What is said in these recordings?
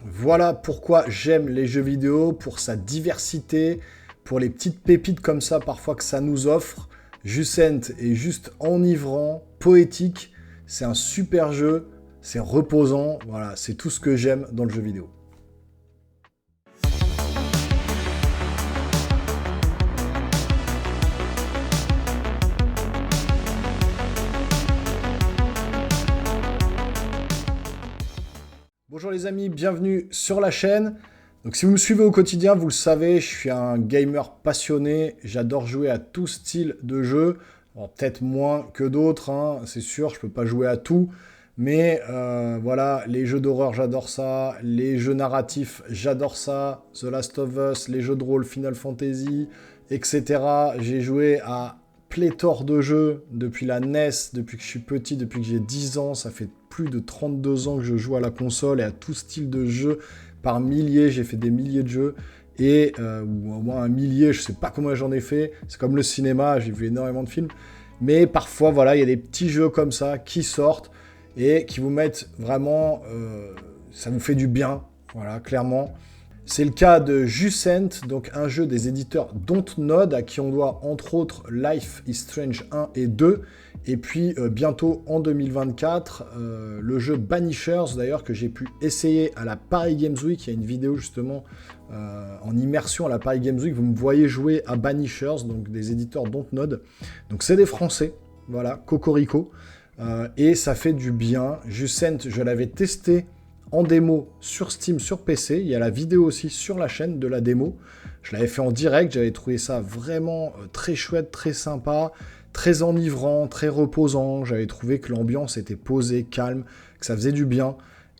Voilà pourquoi j'aime les jeux vidéo, pour sa diversité, pour les petites pépites comme ça parfois que ça nous offre. Jucent est juste enivrant, poétique, c'est un super jeu, c'est reposant, voilà, c'est tout ce que j'aime dans le jeu vidéo. Bonjour les amis, bienvenue sur la chaîne. Donc si vous me suivez au quotidien, vous le savez, je suis un gamer passionné, j'adore jouer à tout style de jeu. Alors peut-être moins que d'autres, hein, c'est sûr, je peux pas jouer à tout. Mais voilà, les jeux d'horreur, j'adore ça. Les jeux narratifs, j'adore ça. The Last of Us, les jeux de rôle, Final Fantasy, etc. J'ai joué à pléthore de jeux depuis la NES, depuis que je suis petit, depuis que j'ai 10 ans. Ça fait plus de 32 ans que je joue à la console et à tout style de jeu par milliers. J'ai fait des milliers de jeux. Ou au moins un millier, je sais pas comment j'en ai fait. C'est comme le cinéma, j'ai vu énormément de films. Mais parfois, voilà, il y a des petits jeux comme ça qui sortent et qui vous mettent vraiment... ça vous fait du bien, voilà, clairement. C'est le cas de Jucent, donc un jeu des éditeurs Dontnod, à qui on doit entre autres Life is Strange 1 et 2, et puis bientôt en 2024, le jeu Banishers, d'ailleurs, que j'ai pu essayer à la Paris Games Week. Il y a une vidéo justement en immersion à la Paris Games Week, vous me voyez jouer à Banishers, donc des éditeurs Dontnod. Donc c'est des Français, voilà, Cocorico, et ça fait du bien. Jucent, je l'avais testé en démo sur Steam, sur PC. Il y a la vidéo aussi sur la chaîne de la démo. Je l'avais fait en direct, j'avais trouvé ça vraiment très chouette, très sympa, très enivrant, très reposant. J'avais trouvé que l'ambiance était posée, calme, que ça faisait du bien.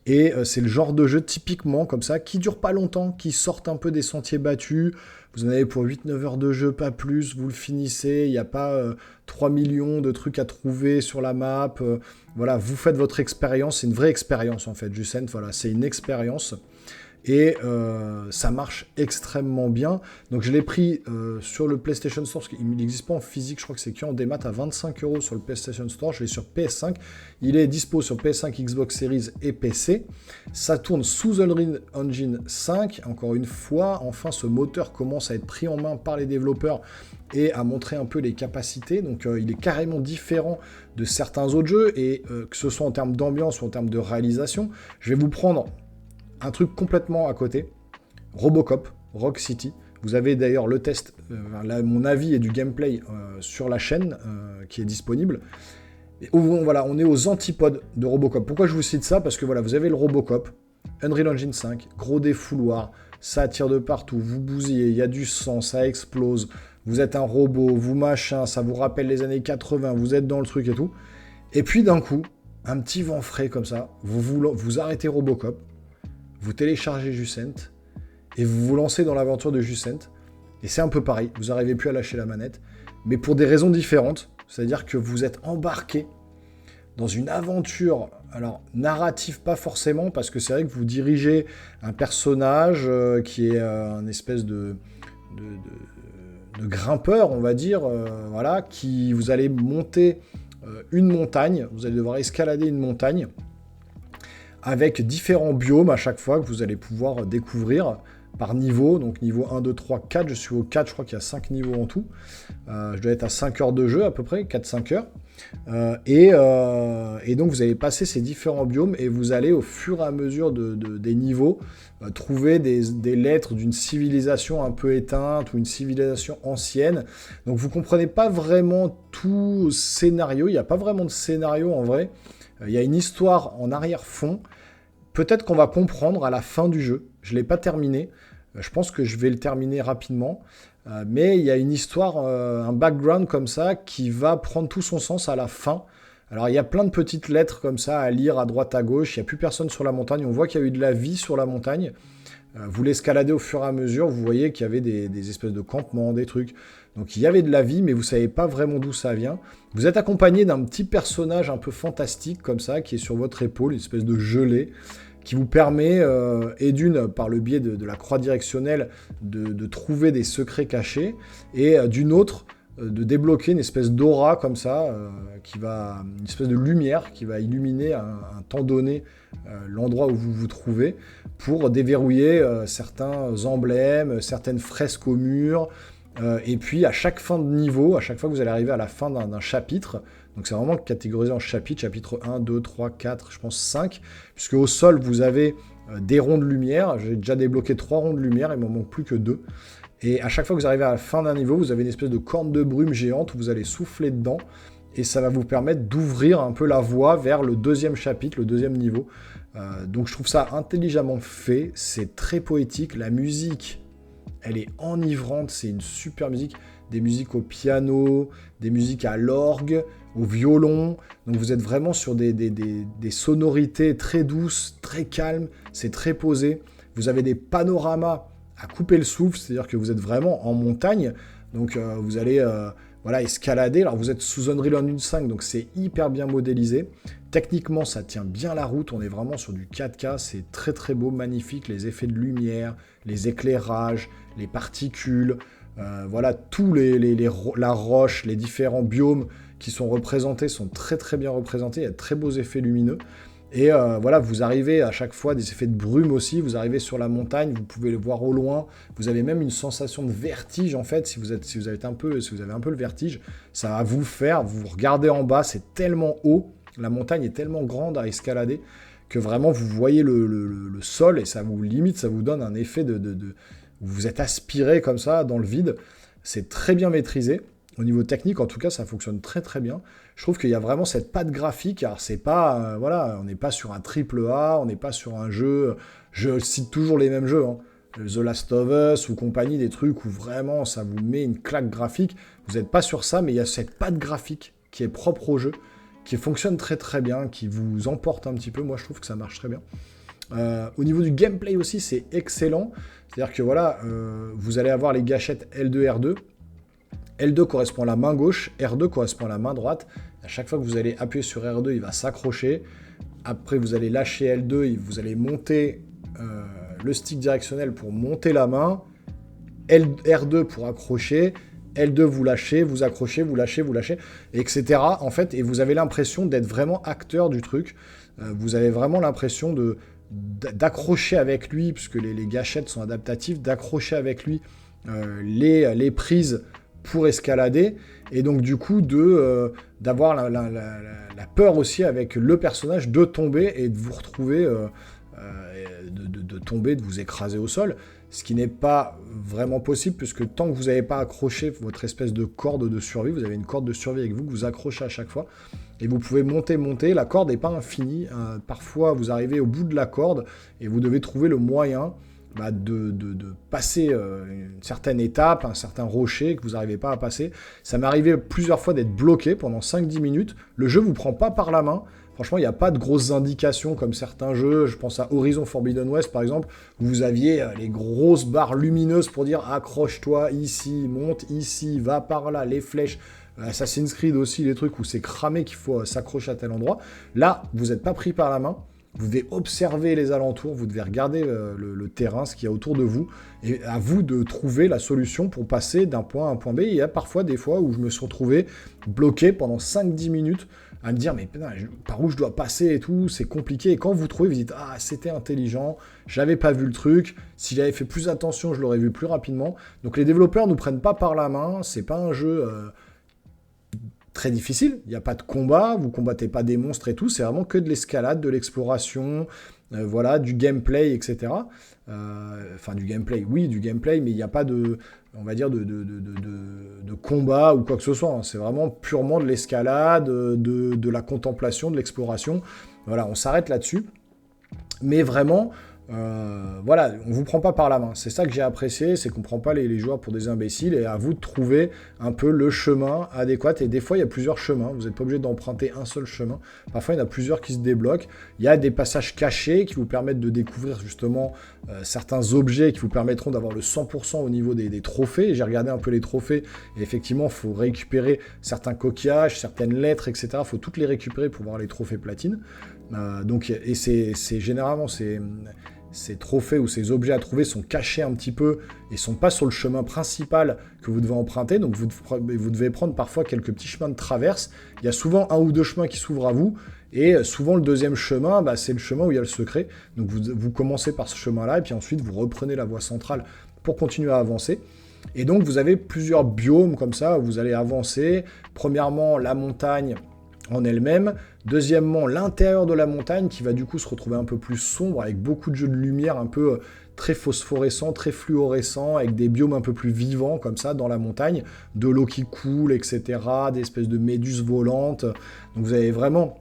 Et c'est le genre de jeu typiquement comme ça, qui dure pas longtemps, qui sortent un peu des sentiers battus. Vous en avez pour 8-9 heures de jeu, pas plus, vous le finissez, il n'y a pas 3 millions de trucs à trouver sur la map. Voilà, vous faites votre expérience, c'est une vraie expérience en fait, Jucent, voilà, c'est une expérience. Et ça marche extrêmement bien. Donc je l'ai pris sur le PlayStation Store, parce qu'il n'existe pas en physique, je crois que c'est qu'en démat à 25 € sur le PlayStation Store. Je l'ai sur PS5. Il est dispo sur PS5, Xbox Series et PC. Ça tourne sous Unreal Engine 5. Encore une fois, enfin ce moteur commence à être pris en main par les développeurs et à montrer un peu les capacités. Donc il est carrément différent de certains autres jeux, et que ce soit en termes d'ambiance ou en termes de réalisation. Je vais vous prendre un truc complètement à côté, Robocop, Rock City. Vous avez d'ailleurs le test, mon avis et du gameplay sur la chaîne qui est disponible. Et voilà, on est aux antipodes de Robocop. Pourquoi je vous cite ça? Parce que voilà, vous avez le Robocop, Unreal Engine 5, gros défouloir, ça tire de partout, vous bousillez, il y a du sang, ça explose, vous êtes un robot, vous machin, ça vous rappelle les années 80, vous êtes dans le truc et tout. Et puis d'un coup, un petit vent frais comme ça, vous arrêtez Robocop, vous téléchargez Jucent, et vous vous lancez dans l'aventure de Jucent, et c'est un peu pareil, vous n'arrivez plus à lâcher la manette, mais pour des raisons différentes, c'est-à-dire que vous êtes embarqué dans une aventure, alors narrative pas forcément, parce que c'est vrai que vous dirigez un personnage qui est un espèce de grimpeur, on va dire, voilà, qui vous allez monter une montagne, vous allez devoir escalader une montagne, avec différents biomes à chaque fois que vous allez pouvoir découvrir par niveau. Donc niveau 1, 2, 3, 4, je suis au 4, je crois qu'il y a 5 niveaux en tout. Je dois être à 5 heures de jeu à peu près, 4-5 heures. Et donc vous allez passer ces différents biomes et vous allez au fur et à mesure des niveaux trouver des lettres d'une civilisation un peu éteinte ou une civilisation ancienne. Donc vous ne comprenez pas vraiment tout scénario, il n'y a pas vraiment de scénario en vrai. Il y a une histoire en arrière-fond. Peut-être qu'on va comprendre à la fin du jeu. Je ne l'ai pas terminé. Je pense que je vais le terminer rapidement. Mais il y a une histoire, un background comme ça, qui va prendre tout son sens à la fin. Alors, il y a plein de petites lettres comme ça à lire à droite, à gauche. Il n'y a plus personne sur la montagne. On voit qu'il y a eu de la vie sur la montagne. Vous l'escaladez au fur et à mesure. Vous voyez qu'il y avait des espèces de campements, des trucs. Donc, il y avait de la vie, mais vous ne savez pas vraiment d'où ça vient. Vous êtes accompagné d'un petit personnage un peu fantastique, comme ça, qui est sur votre épaule, une espèce de gelée, qui vous permet, et d'une, par le biais de la croix directionnelle, de trouver des secrets cachés, et d'une autre, de débloquer une espèce d'aura comme ça, une espèce de lumière qui va illuminer à un temps donné l'endroit où vous vous trouvez pour déverrouiller certains emblèmes, certaines fresques au mur. Et puis à chaque fin de niveau, à chaque fois que vous allez arriver à la fin d'un chapitre, donc c'est vraiment catégorisé en chapitres, chapitre 1, 2, 3, 4, je pense 5, puisque au sol vous avez des ronds de lumière. J'ai déjà débloqué 3 ronds de lumière, il m'en manque plus que 2. Et à chaque fois que vous arrivez à la fin d'un niveau, vous avez une espèce de corne de brume géante où vous allez souffler dedans, et ça va vous permettre d'ouvrir un peu la voie vers le deuxième chapitre, le deuxième niveau. Donc je trouve ça intelligemment fait, c'est très poétique, la musique, elle est enivrante, c'est une super musique, des musiques au piano, des musiques à l'orgue, au violon, donc vous êtes vraiment sur des sonorités très douces, très calmes, c'est très posé, vous avez des panoramas à couper le souffle, c'est-à-dire que vous êtes vraiment en montagne, donc vous allez escalader, alors vous êtes sous Unreal Engine 5, donc c'est hyper bien modélisé, techniquement ça tient bien la route, on est vraiment sur du 4K, c'est très très beau, magnifique, les effets de lumière, les éclairages, les particules, tous la roche, les différents biomes qui sont représentés sont très très bien représentés, il y a de très beaux effets lumineux. Et vous arrivez à chaque fois, des effets de brume aussi, vous arrivez sur la montagne, vous pouvez le voir au loin, vous avez même une sensation de vertige en fait, si vous avez un peu le vertige, ça va vous regardez en bas, c'est tellement haut, la montagne est tellement grande à escalader, que vraiment vous voyez le sol, et ça vous donne un effet vous êtes aspiré comme ça dans le vide, c'est très bien maîtrisé. Au niveau technique, en tout cas, ça fonctionne très très bien. Je trouve qu'il y a vraiment cette patte graphique. Alors, c'est pas, on n'est pas sur un triple A, on n'est pas sur un jeu. Je cite toujours les mêmes jeux, hein. The Last of Us ou compagnie, des trucs où vraiment ça vous met une claque graphique. Vous n'êtes pas sur ça, mais il y a cette patte graphique qui est propre au jeu, qui fonctionne très très bien, qui vous emporte un petit peu. Moi, je trouve que ça marche très bien. Au niveau du gameplay aussi, c'est excellent. C'est-à-dire que vous allez avoir les gâchettes L2, R2. L2 correspond à la main gauche, R2 correspond à la main droite. À chaque fois que vous allez appuyer sur R2, il va s'accrocher. Après, vous allez lâcher L2 et vous allez monter le stick directionnel pour monter la main. R2 pour accrocher. L2, vous lâchez, vous accrochez, vous lâchez, etc. En fait, et vous avez l'impression d'être vraiment acteur du truc. Vous avez vraiment l'impression d'accrocher avec lui, puisque les gâchettes sont adaptatives, d'accrocher avec lui les prises pour escalader, et donc du coup d'avoir la peur aussi avec le personnage de tomber et de vous retrouver, de tomber, de vous écraser au sol, ce qui n'est pas vraiment possible, puisque tant que vous n'avez pas accroché votre espèce de corde de survie, vous avez une corde de survie avec vous que vous accrochez à chaque fois, et vous pouvez monter, la corde n'est pas infinie, parfois vous arrivez au bout de la corde, et vous devez trouver le moyen de passer une certaine étape, un certain rocher que vous n'arrivez pas à passer. Ça m'est arrivé plusieurs fois d'être bloqué pendant 5-10 minutes. Le jeu ne vous prend pas par la main. Franchement, il n'y a pas de grosses indications comme certains jeux. Je pense à Horizon Forbidden West, par exemple, où vous aviez les grosses barres lumineuses pour dire « accroche-toi ici, monte ici, va par là, les flèches ». Assassin's Creed aussi, les trucs où c'est cramé qu'il faut s'accrocher à tel endroit. Là, vous n'êtes pas pris par la main. Vous devez observer les alentours, vous devez regarder le terrain, ce qu'il y a autour de vous, et à vous de trouver la solution pour passer d'un point A à un point B. Et il y a parfois des fois où je me suis retrouvé bloqué pendant 5-10 minutes à me dire mais putain, par où je dois passer et tout, c'est compliqué. Et quand vous trouvez, vous dites ah c'était intelligent, j'avais pas vu le truc, si j'avais fait plus attention, je l'aurais vu plus rapidement. Donc les développeurs nous prennent pas par la main, c'est pas un jeu très difficile, il n'y a pas de combat, vous combattez pas des monstres et tout, c'est vraiment que de l'escalade, de l'exploration, du gameplay, etc. Du gameplay, oui, du gameplay, mais il n'y a pas de combat ou quoi que ce soit, hein. C'est vraiment purement de l'escalade, de la contemplation, de l'exploration. Voilà, on s'arrête là-dessus, mais vraiment... on vous prend pas par la main. C'est ça que j'ai apprécié, c'est qu'on prend pas les joueurs pour des imbéciles, et à vous de trouver un peu le chemin adéquat. Et des fois, il y a plusieurs chemins. Vous n'êtes pas obligé d'emprunter un seul chemin. Parfois, il y en a plusieurs qui se débloquent. Il y a des passages cachés qui vous permettent de découvrir justement certains objets qui vous permettront d'avoir le 100% au niveau des trophées. J'ai regardé un peu les trophées, et effectivement, il faut récupérer certains coquillages, certaines lettres, etc. Il faut toutes les récupérer pour avoir les trophées platine. Et c'est généralement... ces trophées ou ces objets à trouver sont cachés un petit peu et sont pas sur le chemin principal que vous devez emprunter. Donc vous devez prendre parfois quelques petits chemins de traverse. Il y a souvent un ou deux chemins qui s'ouvrent à vous. Et souvent, le deuxième chemin, c'est le chemin où il y a le secret. Donc vous commencez par ce chemin-là et puis ensuite vous reprenez la voie centrale pour continuer à avancer. Et donc vous avez plusieurs biomes comme ça où vous allez avancer. Premièrement, la montagne en elle-même. Deuxièmement, l'intérieur de la montagne qui va du coup se retrouver un peu plus sombre avec beaucoup de jeux de lumière un peu très phosphorescents, très fluorescents, avec des biomes un peu plus vivants comme ça dans la montagne, de l'eau qui coule, etc., des espèces de méduses volantes. Donc vous avez vraiment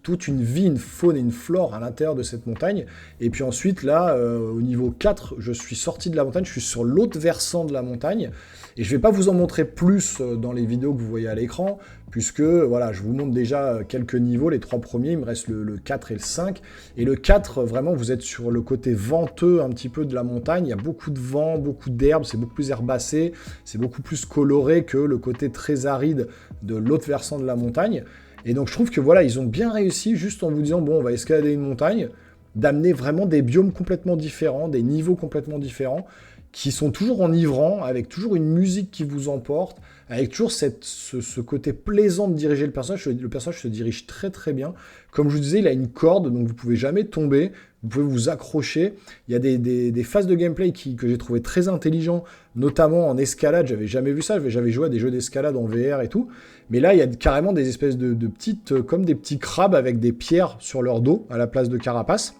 toute une vie, une faune et une flore à l'intérieur de cette montagne. Et puis ensuite, là, au niveau 4, je suis sorti de la montagne, je suis sur l'autre versant de la montagne. Et je ne vais pas vous en montrer plus dans les vidéos que vous voyez à l'écran, puisque voilà, je vous montre déjà quelques niveaux, les 3 premiers, il me reste le 4 et le 5. Et le 4, vraiment, vous êtes sur le côté venteux un petit peu de la montagne, il y a beaucoup de vent, beaucoup d'herbe, c'est beaucoup plus herbacé, c'est beaucoup plus coloré que le côté très aride de l'autre versant de la montagne. Et donc je trouve que voilà, ils ont bien réussi, juste en vous disant, bon, on va escalader une montagne, d'amener vraiment des biomes complètement différents, des niveaux complètement différents, qui sont toujours enivrants, avec toujours une musique qui vous emporte, avec toujours ce côté plaisant de diriger le personnage. Le personnage se dirige très très bien. Comme je vous disais, il a une corde, donc vous pouvez jamais tomber, vous pouvez vous accrocher. Il y a des phases de gameplay que j'ai trouvé très intelligents, notamment en escalade. J'avais jamais vu ça, j'avais joué à des jeux d'escalade en VR et tout. Mais là, il y a carrément des espèces de petites, comme des petits crabes avec des pierres sur leur dos, à la place de carapace,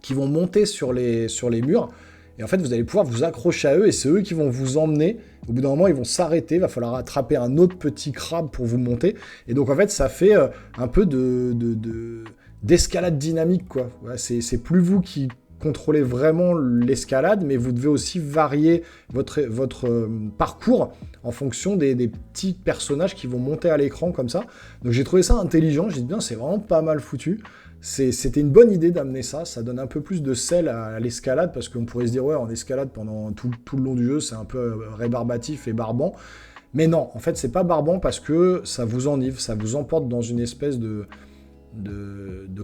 qui vont monter sur les murs. Et en fait, vous allez pouvoir vous accrocher à eux et c'est eux qui vont vous emmener. Au bout d'un moment, ils vont s'arrêter. Il va falloir attraper un autre petit crabe pour vous monter. Et donc, en fait, ça fait un peu d'escalade dynamique, quoi. Ouais, c'est plus vous qui contrôlez vraiment l'escalade, mais vous devez aussi varier votre parcours en fonction des petits personnages qui vont monter à l'écran comme ça. Donc, j'ai trouvé ça intelligent. J'ai dit, bien, c'est vraiment pas mal foutu. C'était une bonne idée d'amener ça, ça donne un peu plus de sel à l'escalade, parce qu'on pourrait se dire, ouais, en escalade pendant tout le long du jeu, c'est un peu rébarbatif et barbant. Mais non, en fait, c'est pas barbant parce que ça vous enivre, ça vous emporte dans une espèce de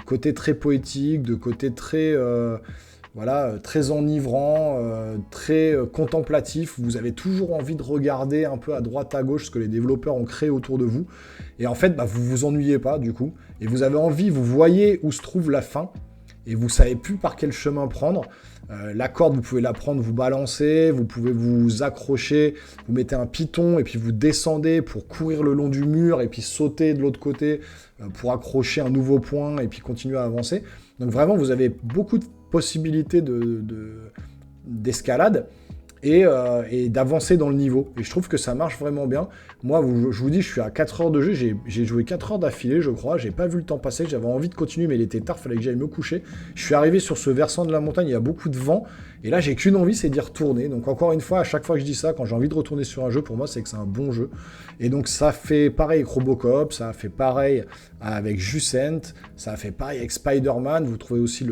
côté très poétique, de côté très, très enivrant, très contemplatif. Vous avez toujours envie de regarder un peu à droite, à gauche ce que les développeurs ont créé autour de vous. Et en fait, vous vous ennuyez pas du coup. Et vous avez envie, vous voyez où se trouve la fin. Et vous savez plus par quel chemin prendre. La corde, vous pouvez la prendre, vous balancer, vous pouvez vous accrocher, vous mettez un piton et puis vous descendez pour courir le long du mur et puis sauter de l'autre côté pour accrocher un nouveau point et puis continuer à avancer. Donc vraiment, vous avez beaucoup de possibilités d'escalade et d'avancer dans le niveau. Et je trouve que ça marche vraiment bien. Moi, je vous dis, je suis à 4 heures de jeu, j'ai joué 4 heures d'affilée, je crois, j'ai pas vu le temps passer, j'avais envie de continuer, mais il était tard, fallait que j'aille me coucher. Je suis arrivé sur ce versant de la montagne, il y a beaucoup de vent, et là, j'ai qu'une envie, c'est d'y retourner. Donc encore une fois, à chaque fois que je dis ça, quand j'ai envie de retourner sur un jeu, pour moi, c'est que c'est un bon jeu. Et donc ça fait pareil avec Robocop, ça a fait pareil avec Jucent, ça a fait pareil avec Spider-Man, vous trouvez aussi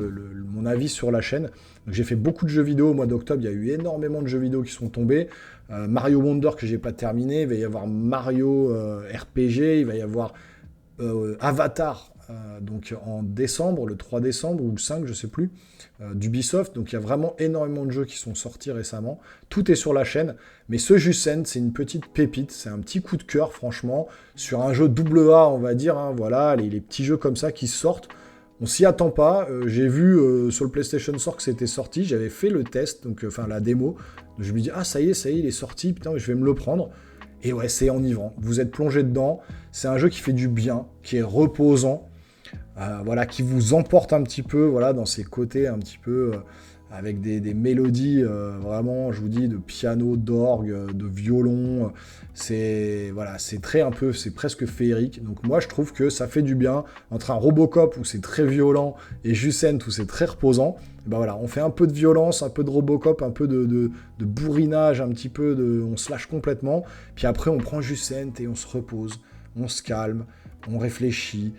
mon avis sur la chaîne. Donc j'ai fait beaucoup de jeux vidéo au mois d'octobre, il y a eu énormément de jeux vidéo qui sont tombés. Mario Wonder que j'ai pas terminé, il va y avoir Mario RPG, il va y avoir Avatar, donc en décembre, le 3 décembre ou le 5, je sais plus, d'Ubisoft. Donc il y a vraiment énormément de jeux qui sont sortis récemment. Tout est sur la chaîne, mais ce Jucent, c'est une petite pépite, c'est un petit coup de cœur franchement, sur un jeu AA, on va dire, hein, voilà, les petits jeux comme ça qui sortent. On s'y attend pas, j'ai vu sur le PlayStation Store que c'était sorti, j'avais fait le test, donc la démo, donc je me dis ah ça y est, il est sorti, putain je vais me le prendre, et ouais c'est enivrant, vous êtes plongé dedans, c'est un jeu qui fait du bien, qui est reposant, qui vous emporte un petit peu, dans ses côtés un petit peu, avec des mélodies vraiment, je vous dis, de piano, d'orgue, de violon, c'est presque féerique. Donc moi je trouve que ça fait du bien entre un Robocop où c'est très violent et Jucent où c'est très reposant. On fait un peu de violence, un peu de Robocop, un peu de bourrinage, un petit peu on se lâche complètement. Puis après on prend Jucent et on se repose, on se calme, on réfléchit.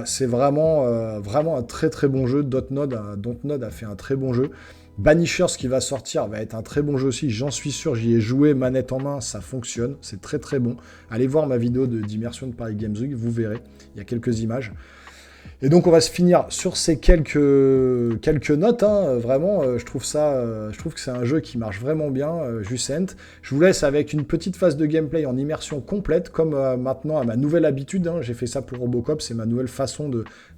C'est vraiment un très très bon jeu. Dontnod a fait un très bon jeu. Banishers qui va sortir va être un très bon jeu aussi, j'en suis sûr, j'y ai joué manette en main, ça fonctionne, c'est très très bon. Allez voir ma vidéo d'immersion de Paris Games Week, vous verrez, il y a quelques images. Et donc on va se finir sur ces quelques notes, hein. Vraiment, je trouve que c'est un jeu qui marche vraiment bien, Jucent. Je vous laisse avec une petite phase de gameplay en immersion complète, comme maintenant à ma nouvelle habitude, hein. J'ai fait ça pour Robocop, c'est ma nouvelle façon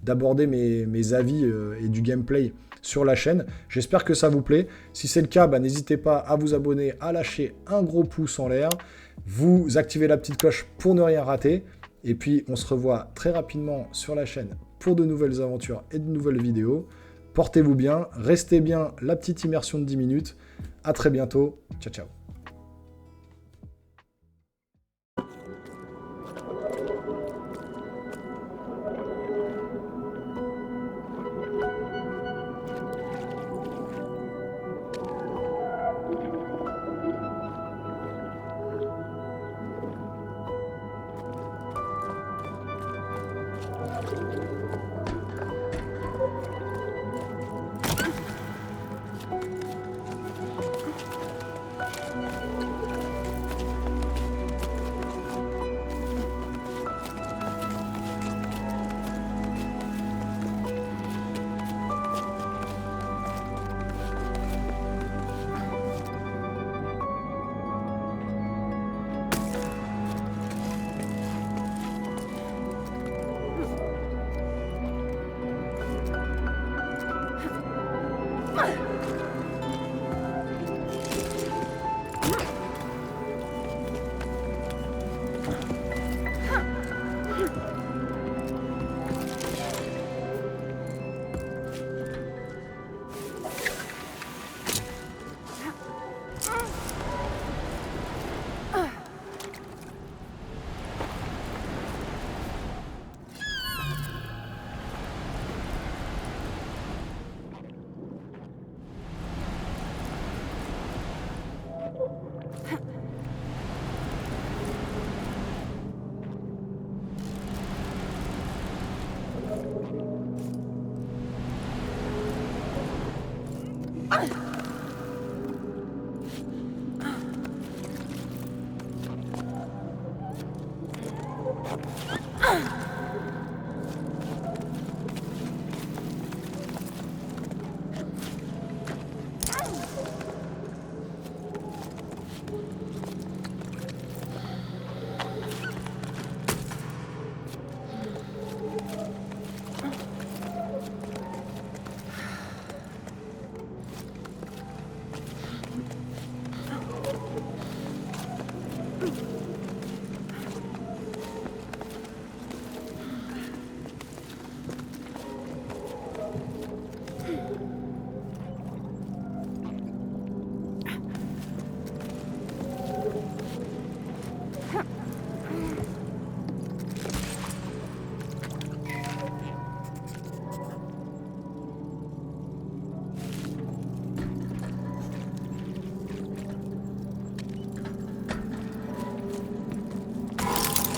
d'aborder mes avis et du gameplay sur la chaîne. J'espère que ça vous plaît. Si c'est le cas, n'hésitez pas à vous abonner, à lâcher un gros pouce en l'air, vous activez la petite cloche pour ne rien rater. Et puis, on se revoit très rapidement sur la chaîne pour de nouvelles aventures et de nouvelles vidéos. Portez-vous bien, restez bien, la petite immersion de 10 minutes. À très bientôt. Ciao, ciao.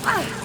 Ah!